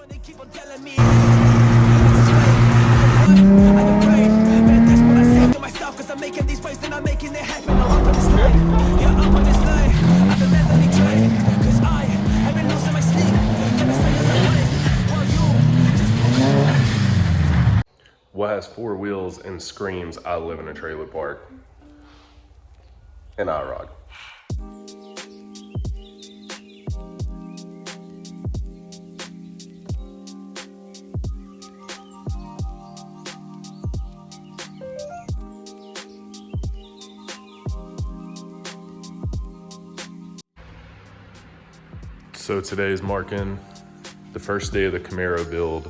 They keep on telling me this is fake. I am brave, man, that's what I say to myself. Cause I'm making these waves and I'm making it happen. I'm up on this line, yeah, up on this line. I've been mentally drained, cause I've been losing my sleep. Gonna stay on the way, while you just... What has four wheels and screams, I live in a trailer park? An IROCZ. So today is marking the first day of the Camaro build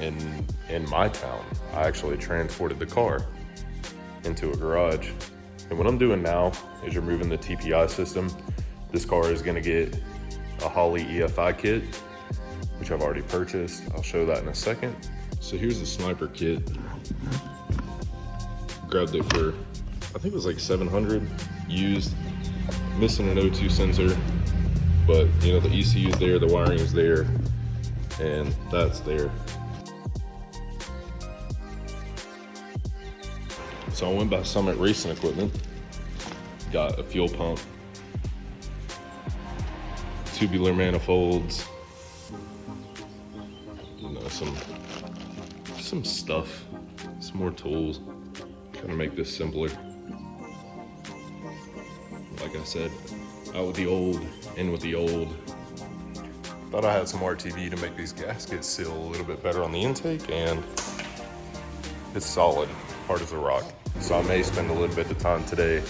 in my town. I actually transported the car into a garage. And what I'm doing now is removing the TPI system. This car is gonna get a Holley EFI kit, which I've already purchased. I'll show that in a second. So here's the sniper kit. Grabbed it for, I think it was like 700 used. Missing an O2 sensor. But you know, the ECU is there, the wiring is there, and that's there. So I went by Summit Racing Equipment, got a fuel pump, tubular manifolds, you know, some stuff, some more tools, trying to make this simpler. Like I said, out with the old, in with the old. Thought I had some RTV to make these gaskets seal a little bit better on the intake, and it's solid, hard as a rock. So I may spend a little bit of time today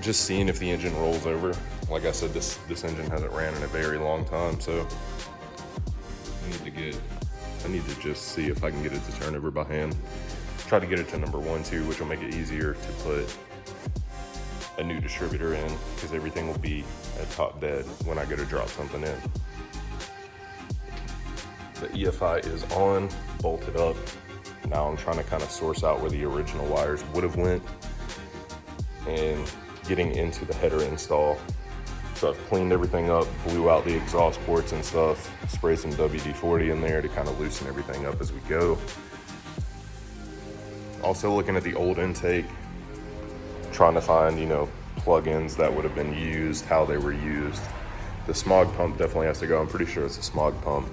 just seeing if the engine rolls over. Like I said, this engine hasn't ran in a very long time, so I need to just see if I can get it to turn over by hand. Try to get it to number 1, 2, which will make it easier to put a new distributor in, because everything will be at top dead when I go to drop something in. The EFI is on, bolted up. Now I'm trying to kind of source out where the original wires would have went and getting into the header install. So I've cleaned everything up, blew out the exhaust ports and stuff, sprayed some WD-40 in there to kind of loosen everything up as we go. Also looking at the old intake, trying to find, you know, plugins that would have been used, how they were used. The smog pump definitely has to go. I'm pretty sure it's a smog pump.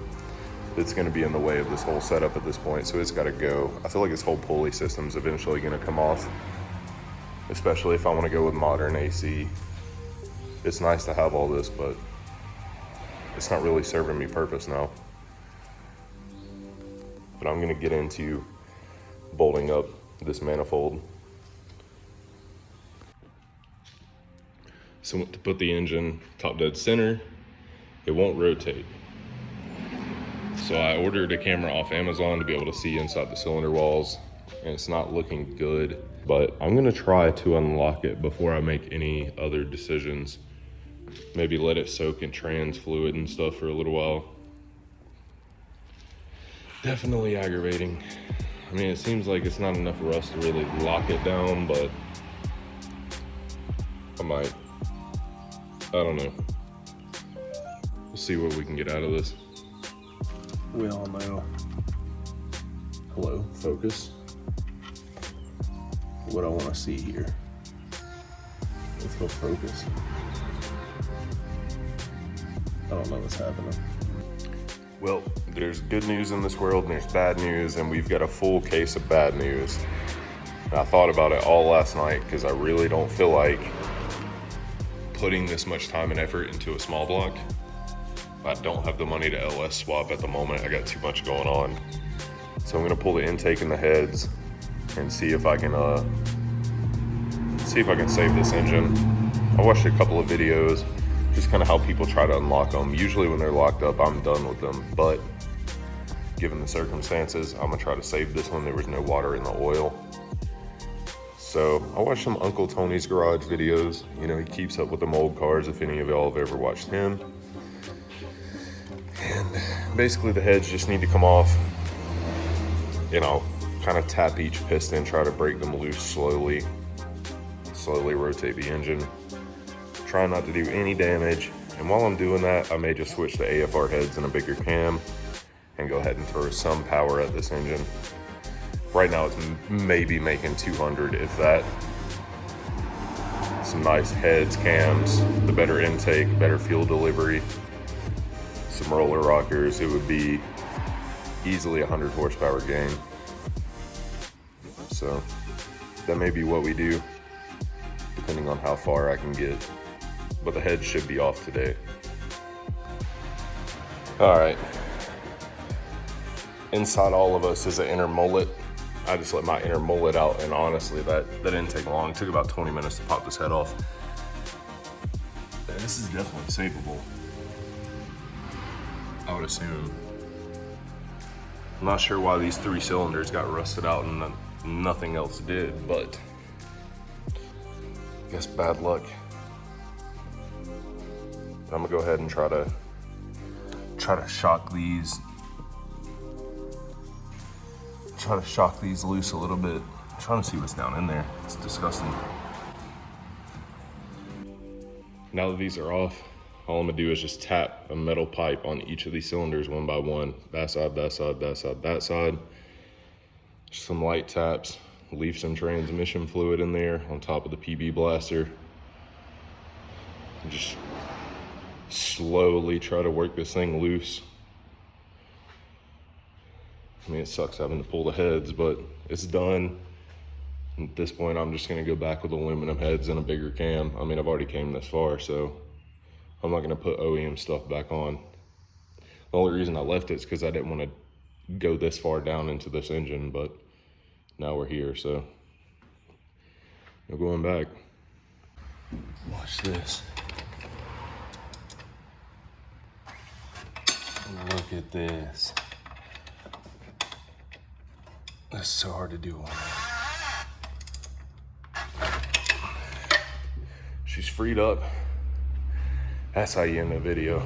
It's going to be in the way of this whole setup at this point, so it's got to go. I feel like this whole pulley system is eventually going to come off, especially if I want to go with modern AC. It's nice to have all this, but it's not really serving me purpose now. But I'm going to get into bolting up this manifold. So to put the engine top dead center, it won't rotate. So I ordered a camera off Amazon to be able to see inside the cylinder walls, and it's not looking good, but I'm gonna try to unlock it before I make any other decisions. Maybe let it soak in trans fluid and stuff for a little while. Definitely aggravating. I mean, it seems like it's not enough rust to really lock it down, but I might. I don't know. We'll see what we can get out of this. We all know. Hello, focus. What I want to see here. Let's go focus. I don't know what's happening. Well, there's good news in this world and there's bad news, and we've got a full case of bad news. And I thought about it all last night because I really don't feel like putting this much time and effort into a small block. I don't have the money to LS swap at the moment. I got too much going on. So I'm gonna pull the intake and the heads and see if I can save this engine. I watched a couple of videos, just kind of how people try to unlock them. Usually when they're locked up, I'm done with them, but given the circumstances, I'm gonna try to save this one. There was no water in the oil. So I watched some Uncle Tony's Garage videos. You know, he keeps up with them old cars, if any of y'all have ever watched him. And basically the heads just need to come off. You know, kind of tap each piston, try to break them loose slowly rotate the engine. Try not to do any damage And while I'm doing that, I may just switch to AFR heads and a bigger cam and go ahead and throw some power at this engine. Right now it's maybe making 200, if that. Some nice heads, cams, the better intake, better fuel delivery, some roller rockers, it would be easily 100 horsepower gain. So that may be what we do, depending on how far I can get. But the head should be off today. All right. Inside all of us is an inner mullet. I just let my inner mullet out, and honestly, that didn't take long. It took about 20 minutes to pop this head off. And this is definitely savable, I would assume. I'm not sure why these 3 cylinders got rusted out and nothing else did, but I guess bad luck. I'm gonna go ahead and try to shock these. Try to shock these loose a little bit. I'm trying to see what's down in there. It's disgusting. Now that these are off, all I'm gonna do is just tap a metal pipe on each of these cylinders one by one. That side, that side, that side, that side. Just some light taps. Leave some transmission fluid in there on top of the PB blaster. And just slowly try to work this thing loose. I mean, it sucks having to pull the heads, but it's done. At this point, I'm just gonna go back with aluminum heads and a bigger cam. I mean, I've already came this far, so I'm not gonna put OEM stuff back on. The only reason I left it is because I didn't want to go this far down into this engine, but now we're here, so no going back. Watch this. Look at this. That's so hard to do on that. She's freed up. That's how you end the video.